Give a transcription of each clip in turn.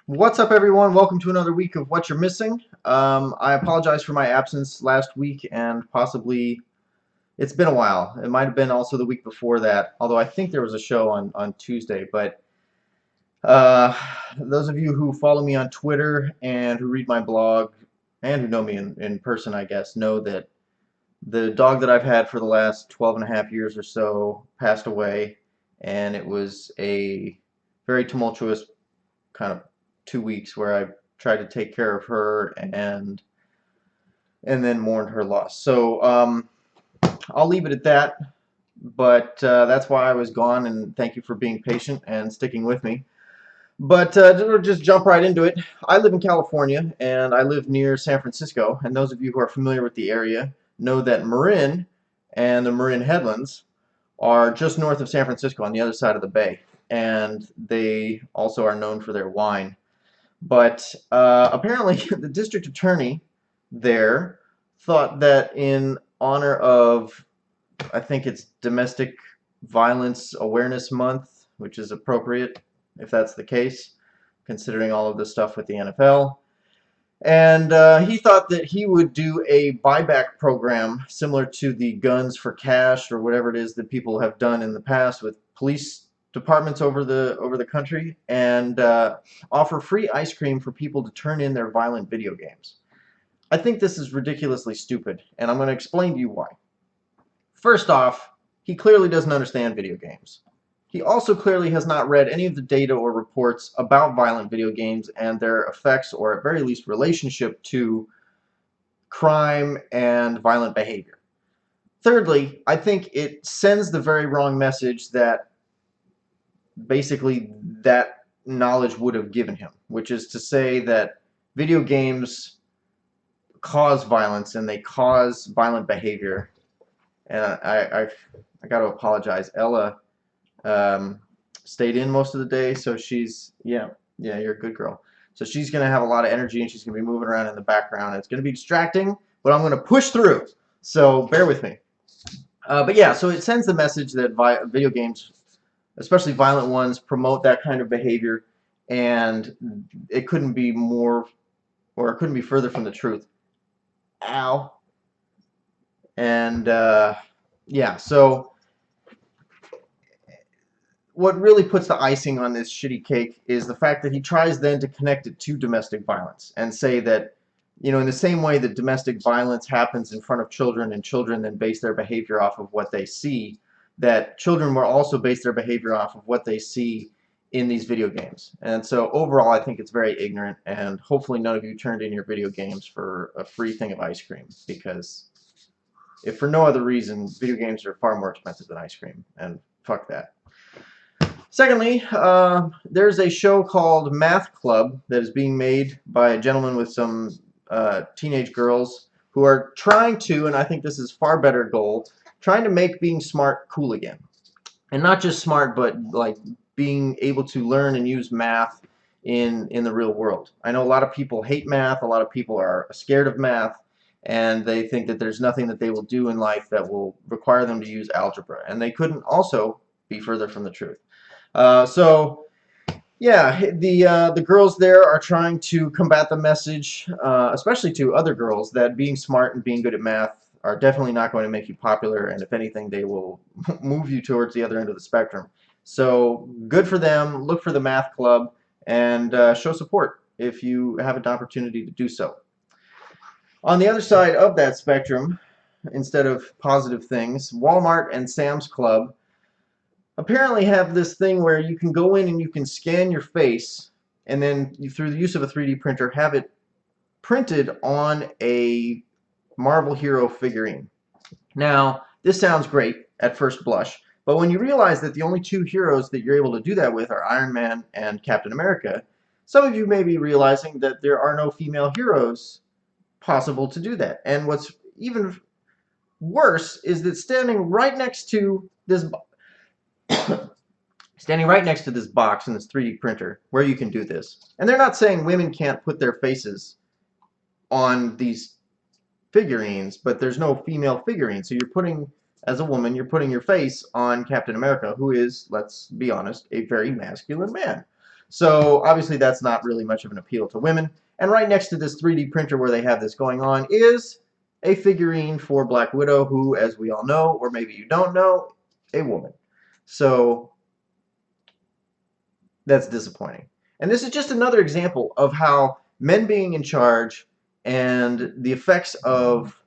What's up, everyone? Welcome to another week of What You're Missing. I apologize for my absence last week, and possibly it's been a while. It might have been also the week before that, although I think there was a show on Tuesday. But uh, those of you who follow me on Twitter and who read my blog and who know me in person, I guess, know that the dog that I've had for the last 12 and a half years or so passed away, and it was a very tumultuous kind of 2 weeks where I tried to take care of her and then mourned her loss. So I'll leave it at that. But that's why I was gone, and thank you for being patient and sticking with me. But just jump right into it. I live in California, and I live near San Francisco. And those of you who are familiar with the area know that Marin and the Marin Headlands are just north of San Francisco on the other side of the bay. And they also are known for their wine. But apparently, the district attorney there thought that in honor of, I think it's Domestic Violence Awareness Month, which is appropriate if that's the case, considering all of the stuff with the NFL. And he thought that he would do a buyback program similar to the Guns for Cash or whatever it is that people have done in the past with police departments over the country, and offer free ice cream for people to turn in their violent video games. I think this is ridiculously stupid, and I'm going to explain to you why. First off, he clearly doesn't understand video games. He also clearly has not read any of the data or reports about violent video games and their effects, or at very least relationship to crime and violent behavior. Thirdly, I think it sends the very wrong message that basically that knowledge would have given him, which is to say that video games cause violence and they cause violent behavior. And I got to apologize. Ella stayed in most of the day, so she's yeah, you're a good girl. So she's gonna have a lot of energy and she's gonna be moving around in the background. It's gonna be distracting, but I'm gonna push through. So bear with me. But yeah, so it sends the message that video games, especially violent ones, promote that kind of behavior, and it couldn't be more, or it couldn't be further from the truth. Ow. And yeah, so what really puts the icing on this shitty cake is the fact that he tries then to connect it to domestic violence and say that, you know, in the same way that domestic violence happens in front of children and children then base their behavior off of what they see, that children will also base their behavior off of what they see in these video games. And so overall, I think it's very ignorant, and hopefully none of you turned in your video games for a free thing of ice cream, because if for no other reason, video games are far more expensive than ice cream, and fuck that. Secondly, there's a show called Math Club that is being made by a gentleman with some teenage girls who are trying to, and I think this is far better goal, trying to make being smart cool again. And not just smart, but like being able to learn and use math in the real world. I know a lot of people hate math, a lot of people are scared of math, and they think that there's nothing that they will do in life that will require them to use algebra. And they couldn't also be further from the truth. So yeah, the girls there are trying to combat the message, especially to other girls, that being smart and being good at math are definitely not going to make you popular, and if anything, they will move you towards the other end of the spectrum. So good for them. Look for the Math Club and show support if you have an opportunity to do so. On the other side of that spectrum, instead of positive things, Walmart and Sam's Club apparently have this thing where you can go in and you can scan your face, and then through the use of a 3D printer have it printed on a Marvel hero figurine. Now, this sounds great at first blush, but when you realize that the only two heroes that you're able to do that with are Iron Man and Captain America, some of you may be realizing that there are no female heroes possible to do that. And what's even worse is that standing right next to this box in this 3D printer where you can do this. And they're not saying women can't put their faces on these figurines, but there's no female figurine. So you're putting, as a woman, you're putting your face on Captain America, who is, let's be honest, a very masculine man. So obviously that's not really much of an appeal to women. And right next to this 3D printer where they have this going on is a figurine for Black Widow, who, as we all know, or maybe you don't know, a woman. So that's disappointing. And this is just another example of how men being in charge and the effects of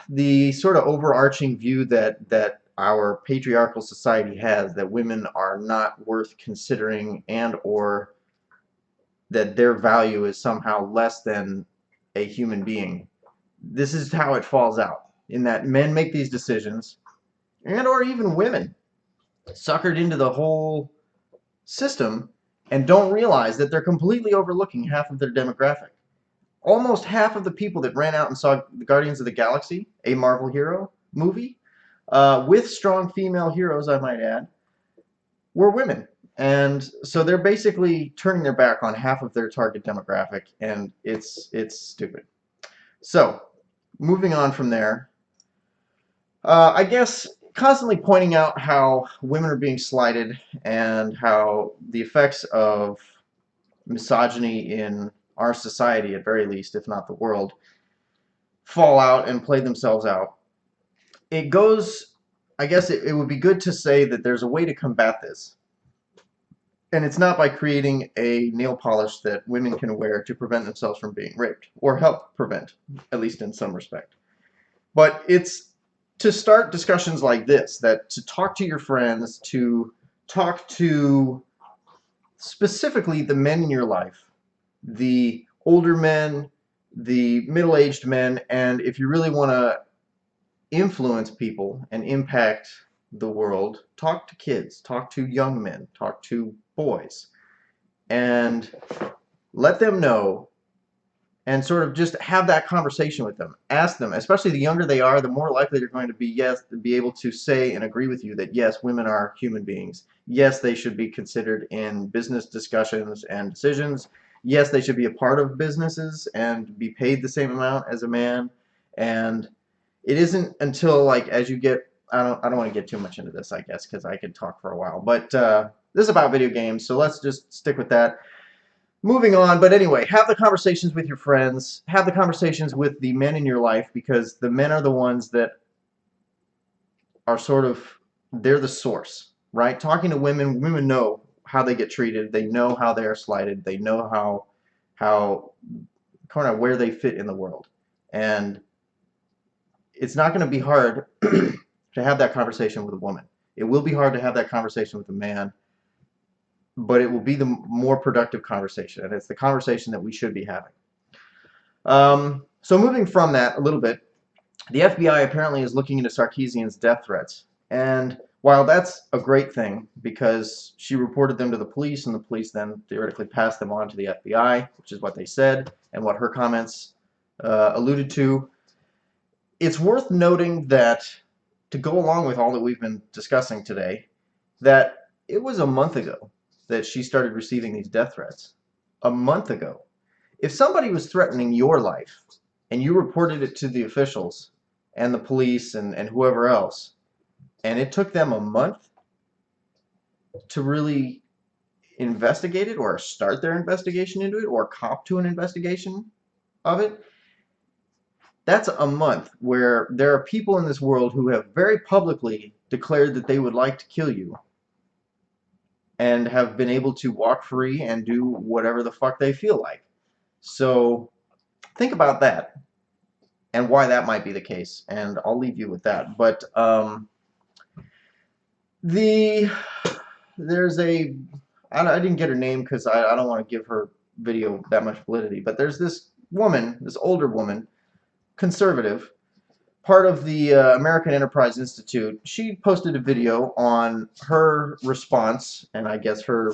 the sort of overarching view that our patriarchal society has, that women are not worth considering, and or that their value is somehow less than a human being. This is how it falls out, in that men make these decisions, and or even women suckered into the whole system and don't realize that they're completely overlooking half of their demographic. Almost half of the people that ran out and saw the Guardians of the Galaxy, a Marvel hero movie, with strong female heroes, I might add, were women. And so they're basically turning their back on half of their target demographic, and it's stupid. So, moving on from there, I guess constantly pointing out how women are being slighted and how the effects of misogyny in our society, at very least, if not the world, fall out and play themselves out. It goes, I guess it would be good to say that there's a way to combat this. And it's not by creating a nail polish that women can wear to prevent themselves from being raped, or help prevent, at least in some respect. But it's to start discussions like this, that to talk to your friends, to talk to specifically the men in your life, the older men, the middle-aged men, and if you really want to influence people and impact the world, talk to kids, talk to young men, talk to boys, and let them know, and sort of just have that conversation with them. Ask them, especially the younger they are, the more likely they're going to be, yes, to be able to say and agree with you that yes, women are human beings. Yes, they should be considered in business discussions and decisions. Yes, they should be a part of businesses and be paid the same amount as a man. And it isn't until, like, as you get, I don't want to get too much into this, I guess, because I could talk for a while. But this is about video games, so let's just stick with that. Moving on, but anyway, have the conversations with your friends, have the conversations with the men in your life, because the men are the ones that are sort of, they're the source, right? Talking to women, women know how they get treated, they know how they are slighted, they know how kind of where they fit in the world. And it's not going to be hard to have that conversation with a woman. It will be hard to have that conversation with a man, but it will be the more productive conversation, and it's the conversation that we should be having. So moving from that a little bit, the FBI apparently is looking into Sarkeesian's death threats. And while that's a great thing, because she reported them to the police, and the police then theoretically passed them on to the FBI, which is what they said, and what her comments alluded to, it's worth noting that, to go along with all that we've been discussing today, that it was a month ago that she started receiving these death threats. A month ago. If somebody was threatening your life and you reported it to the officials and the police and whoever else, and it took them a month to really investigate it or start their investigation into it or cop to an investigation of it, that's a month where there are people in this world who have very publicly declared that they would like to kill you, and have been able to walk free and do whatever the fuck they feel like. So think about that and why that might be the case, and I'll leave you with that. But there's a, I didn't get her name because I don't want to give her video that much validity, but there's this woman, this older woman, conservative, part of the American Enterprise Institute. She posted a video on her response, and I guess her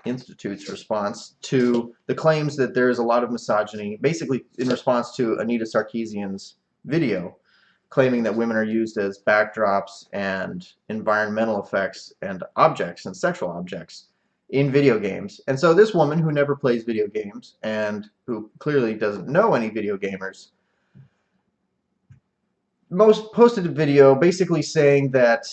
institute's response, to the claims that there is a lot of misogyny, basically in response to Anita Sarkeesian's video, claiming that women are used as backdrops and environmental effects and objects and sexual objects in video games. And so this woman, who never plays video games and who clearly doesn't know any video gamers, posted a video basically saying that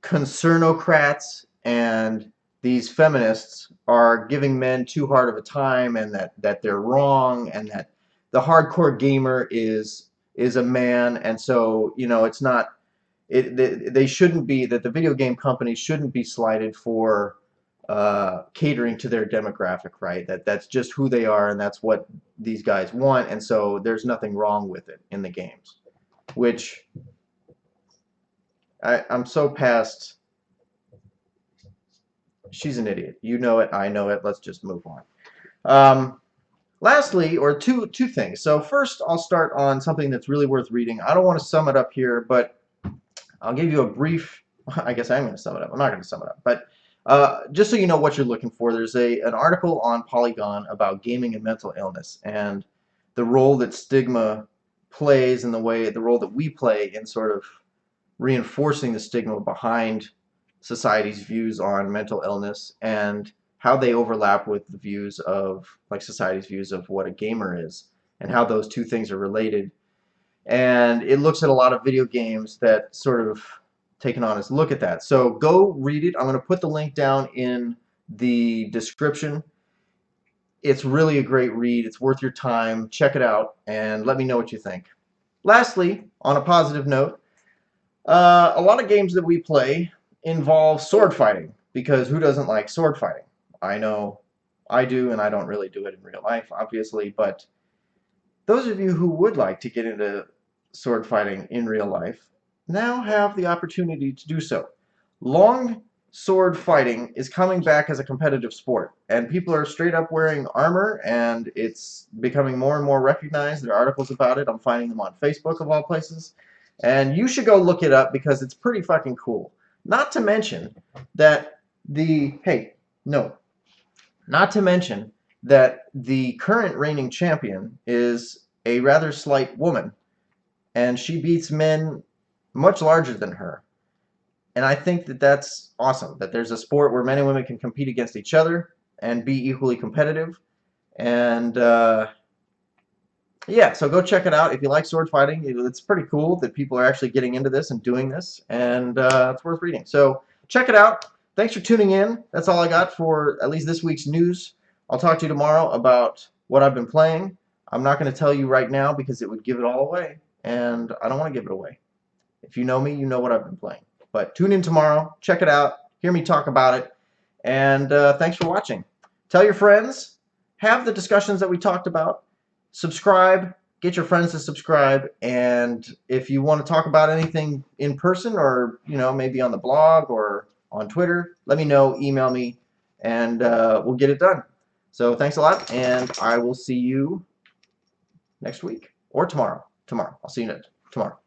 concernocrats and these feminists are giving men too hard of a time, and that they're wrong, and that the hardcore gamer is a man, and so it's not they shouldn't be, that the video game companies shouldn't be slighted for catering to their demographic, right? That's just who they are, and that's what these guys want, and so there's nothing wrong with it in the games, which I'm so past. She's an idiot. You know it. I know it. Let's just move on. Lastly, or two things. So first, I'll start on something that's really worth reading. I don't want to sum it up here, but I'll give you a brief. I guess I'm going to sum it up. I'm not going to sum it up, but just so you know what you're looking for, there's an article on Polygon about gaming and mental illness and the role that stigma plays, and the role that we play in sort of reinforcing the stigma behind society's views on mental illness, and how they overlap with the views of, like, society's views of what a gamer is, and how those two things are related. And it looks at a lot of video games that sort of take an honest look at that. So go read it. I'm going to put the link down in the description. It's really a great read. It's worth your time. Check it out and let me know what you think. Lastly, on a positive note, a lot of games that we play involve sword fighting, because who doesn't like sword fighting? I know I do, and I don't really do it in real life, obviously, but those of you who would like to get into sword fighting in real life now have the opportunity to do so. Longsword fighting is coming back as a competitive sport, and people are straight up wearing armor, and it's becoming more and more recognized. There are articles about it. I'm finding them on Facebook, of all places. And you should go look it up, because it's pretty fucking cool. Not to mention that not to mention that the current reigning champion is a rather slight woman, and she beats men much larger than her. And I think that that's awesome, that there's a sport where men and women can compete against each other and be equally competitive. And yeah, so go check it out. If you like sword fighting, it's pretty cool that people are actually getting into this and doing this, and it's worth reading. So check it out. Thanks for tuning in. That's all I got for at least this week's news. I'll talk to you tomorrow about what I've been playing. I'm not going to tell you right now, because it would give it all away, and I don't want to give it away. If you know me, you know what I've been playing. But tune in tomorrow. Check it out. Hear me talk about it. And thanks for watching. Tell your friends. Have the discussions that we talked about. Subscribe, get your friends to subscribe, and if you want to talk about anything in person, or maybe on the blog or on Twitter, let me know, email me, and we'll get it done. So thanks a lot, and I will see you next week, or tomorrow. I'll see you tomorrow.